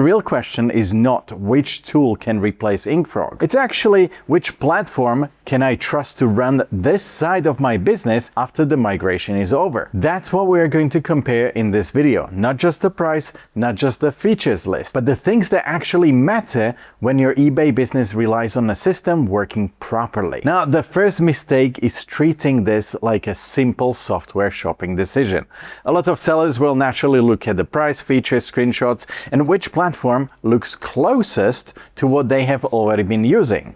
The real question is not which tool can replace InkFrog. It's actually which platform can I trust to run this side of my business after the migration is over. That's what we are going to compare in this video. Not just the price, not just the features list, but the things that actually matter when your eBay business relies on a system working properly. Now, the first mistake is treating this like a simple software shopping decision. A lot of sellers will naturally look at the price, features, screenshots, and which platform looks closest to what they have already been using.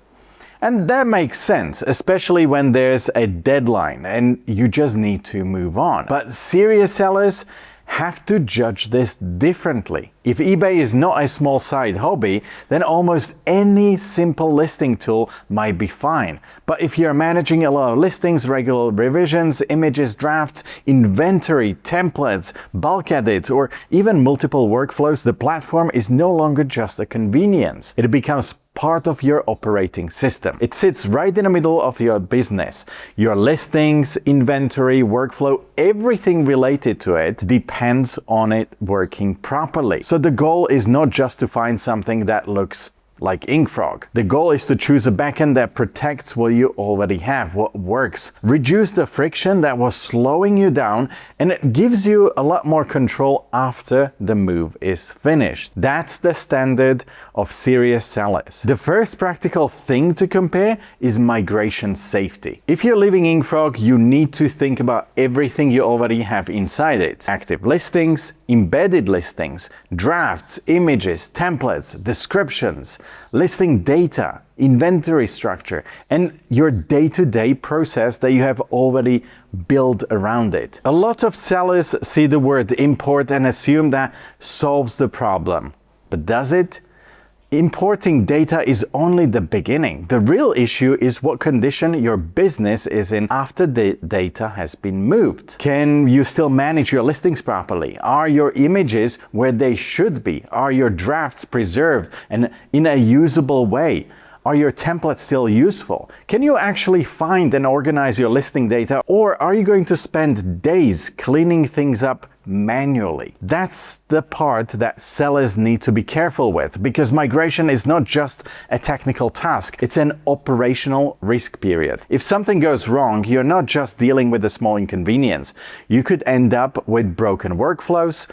And that makes sense, especially when there's a deadline and you just need to move on. But serious sellers have to judge this differently. If eBay is not a small side hobby, then almost any simple listing tool might be fine. But if you're managing a lot of listings, regular revisions, images, drafts, inventory, templates, bulk edits, or even multiple workflows, the platform is no longer just a convenience. It becomes part of your operating system. It sits right in the middle of your business. Your listings, inventory, workflow, everything related to it depends on it working properly. So the goal is not just to find something that looks like InkFrog. The goal is to choose a backend that protects what you already have, what works, reduce the friction that was slowing you down, and it gives you a lot more control after the move is finished. That's the standard of serious sellers. The first practical thing to compare is migration safety. If you're leaving InkFrog, you need to think about everything you already have inside it. Active listings, embedded listings, drafts, images, templates, descriptions, listing data, inventory structure, and your day-to-day process that you have already built around it. A lot of sellers see the word import and assume that solves the problem. But does it? Importing data is only the beginning. The real issue is what condition your business is in after the data has been moved. Can you still manage your listings properly? Are your images where they should be? Are your drafts preserved and in a usable way? Are your templates still useful? Can you actually find and organize your listing data, or are you going to spend days cleaning things up manually? That's the part that sellers need to be careful with, because migration is not just a technical task, it's an operational risk period. If something goes wrong, you're not just dealing with a small inconvenience. You could end up with broken workflows,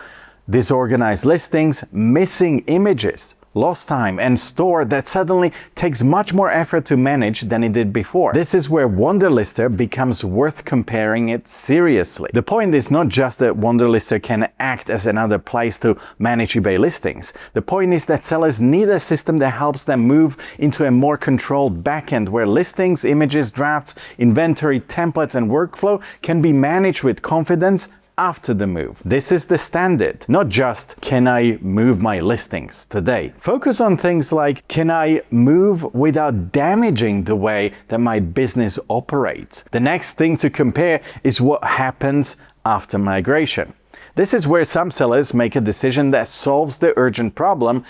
disorganized listings, missing images, lost time, and store that suddenly takes much more effort to manage than it did before. This is where WonderLister becomes worth comparing it seriously. The point is not just that WonderLister can act as another place to manage eBay listings. The point is that sellers need a system that helps them move into a more controlled backend where listings, images, drafts, inventory, templates, and workflow can be managed with confidence after the move. This is the standard, not just can I move my listings today. Focus on things like, can I move without damaging the way that my business operates? The next thing to compare is what happens after migration. This is where some sellers make a decision that solves the urgent problem,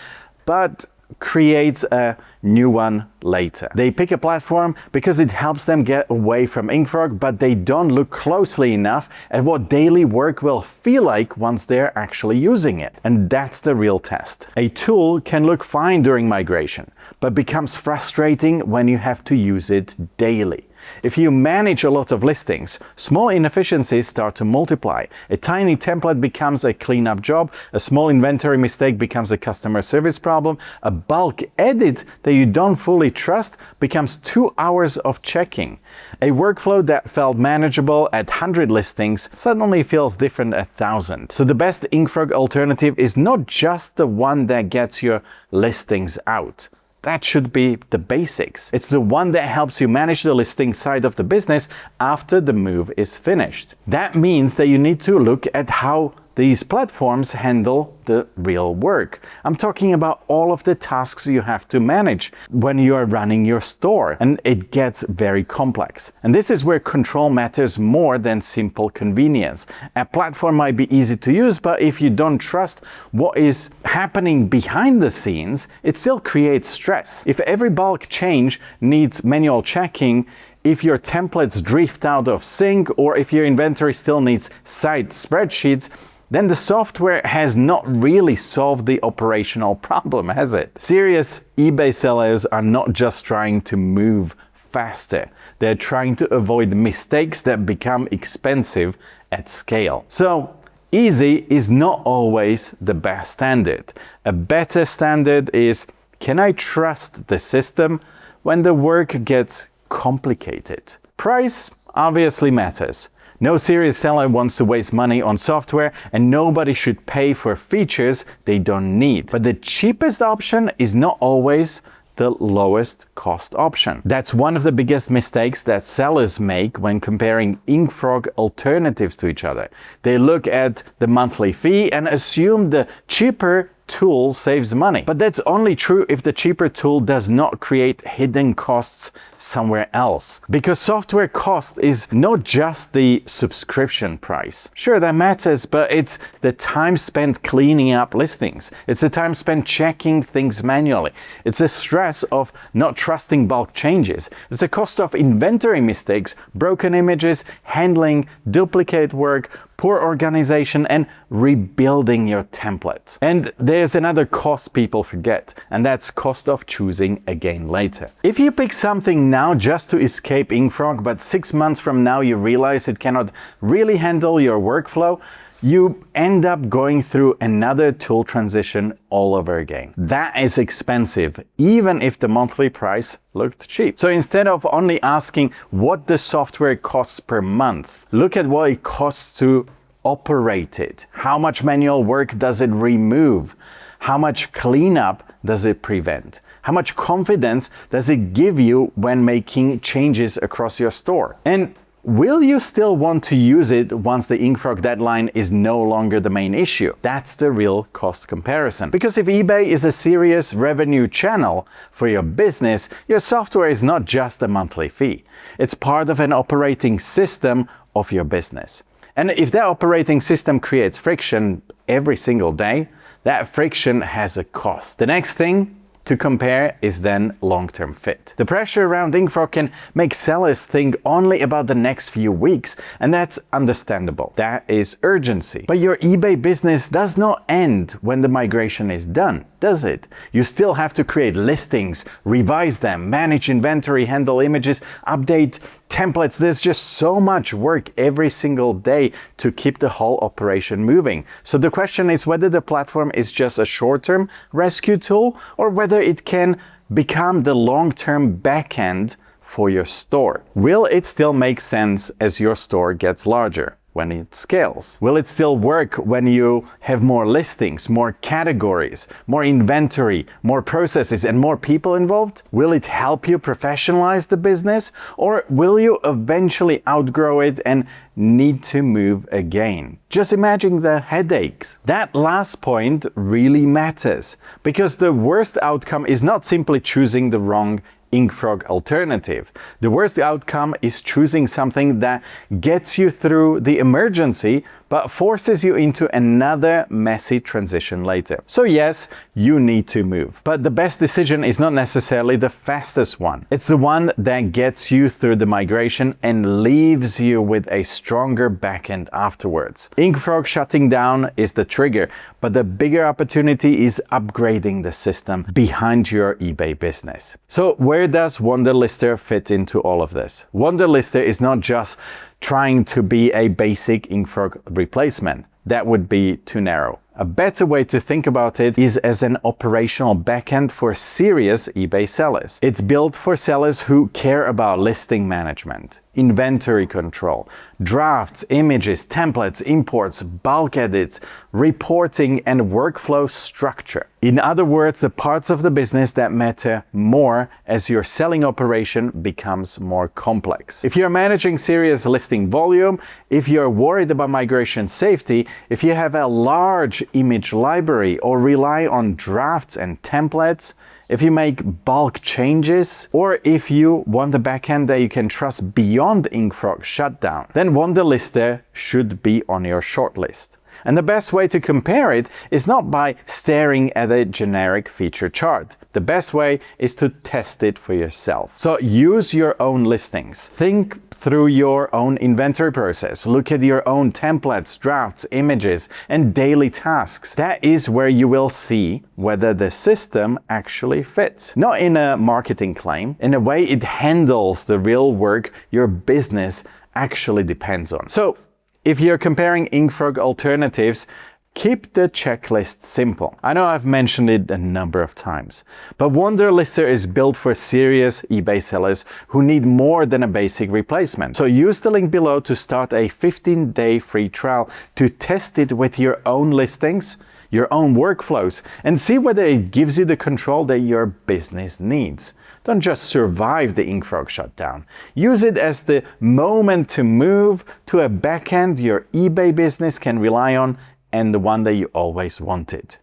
but creates a new one later. They pick a platform because it helps them get away from InkFrog, but they don't look closely enough at what daily work will feel like once they're actually using it. And that's the real test. A tool can look fine during migration, but becomes frustrating when you have to use it daily. If you manage a lot of listings, small inefficiencies start to multiply. A tiny template becomes a cleanup job, a small inventory mistake becomes a customer service problem, a bulk edit that you don't fully trust becomes 2 hours of checking. A workflow that felt manageable at 100 listings suddenly feels different at 1,000. So the best InkFrog alternative is not just the one that gets your listings out. That should be the basics. It's the one that helps you manage the listing side of the business after the move is finished. That means that you need to look at how these platforms handle the real work. I'm talking about all of the tasks you have to manage when you are running your store, and it gets very complex. And this is where control matters more than simple convenience. A platform might be easy to use, but if you don't trust what is happening behind the scenes, it still creates stress. If every bulk change needs manual checking, if your templates drift out of sync, or if your inventory still needs site spreadsheets, then the software has not really solved the operational problem, has it? Serious eBay sellers are not just trying to move faster. They're trying to avoid mistakes that become expensive at scale. So, easy is not always the best standard. A better standard is, can I trust the system when the work gets complicated? Price obviously matters. No serious seller wants to waste money on software, and nobody should pay for features they don't need. But the cheapest option is not always the lowest cost option. That's one of the biggest mistakes that sellers make when comparing InkFrog alternatives to each other. They look at the monthly fee and assume the cheaper tool saves money. But that's only true if the cheaper tool does not create hidden costs somewhere else. Because software cost is not just the subscription price. Sure, that matters, but it's the time spent cleaning up listings. It's the time spent checking things manually. It's the stress of not trusting bulk changes. It's the cost of inventory mistakes, broken images, handling duplicate work, poor organization, and rebuilding your templates. And there's another cost people forget, and that's cost of choosing again later. If you pick something now just to escape InkFrog, but 6 months from now you realize it cannot really handle your workflow, you end up going through another tool transition all over again. That is expensive, even if the monthly price looked cheap. So instead of only asking what the software costs per month, look at what it costs to operate it. How much manual work does it remove? How much cleanup does it prevent? How much confidence does it give you when making changes across your store? And will you still want to use it once the InkFrog deadline is no longer the main issue? That's the real cost comparison. Because if eBay is a serious revenue channel for your business, your software is not just a monthly fee. It's part of an operating system of your business. And if that operating system creates friction every single day, that friction has a cost. The next thing to compare is then long-term fit. The pressure around InkFrog can make sellers think only about the next few weeks, and that's understandable. That is urgency. But your eBay business does not end when the migration is done, does it? You still have to create listings, revise them, manage inventory, handle images, update templates. There's just so much work every single day to keep the whole operation moving. So the question is whether the platform is just a short-term rescue tool or whether it can become the long-term backend for your store. Will it still make sense as your store gets larger? When it scales? Will it still work when you have more listings, more categories, more inventory, more processes, and more people involved? Will it help you professionalize the business, or will you eventually outgrow it and need to move again? Just imagine the headaches. That last point really matters, because the worst outcome is not simply choosing the wrong InkFrog alternative. The worst outcome is choosing something that gets you through the emergency but forces you into another messy transition later. So yes, you need to move. But the best decision is not necessarily the fastest one. It's the one that gets you through the migration and leaves you with a stronger backend afterwards. InkFrog shutting down is the trigger, but the bigger opportunity is upgrading the system behind your eBay business. So where does WonderLister fit into all of this? WonderLister is not just trying to be a basic InkFrog replacement. That would be too narrow. A better way to think about it is as an operational backend for serious eBay sellers. It's built for sellers who care about listing management, inventory control, drafts, images, templates, imports, bulk edits, reporting, and workflow structure. In other words, the parts of the business that matter more as your selling operation becomes more complex. If you're managing serious listing volume, if you're worried about migration safety, if you have a large image library or rely on drafts and templates, if you make bulk changes, or if you want a backend that you can trust beyond InkFrog shutdown, then WonderLister should be on your shortlist. And the best way to compare it is not by staring at a generic feature chart. The best way is to test it for yourself. So use your own listings. Think through your own inventory process. Look at your own templates, drafts, images, and daily tasks. That is where you will see whether the system actually fits. Not in a marketing claim, in a way it handles the real work your business actually depends on. So, if you're comparing InkFrog alternatives, keep the checklist simple. I know I've mentioned it a number of times, but WonderLister is built for serious eBay sellers who need more than a basic replacement. So use the link below to start a 15-day free trial to test it with your own listings, your own workflows, and see whether it gives you the control that your business needs. Don't just survive the InkFrog shutdown. Use it as the moment to move to a backend your eBay business can rely on and the one that you always wanted.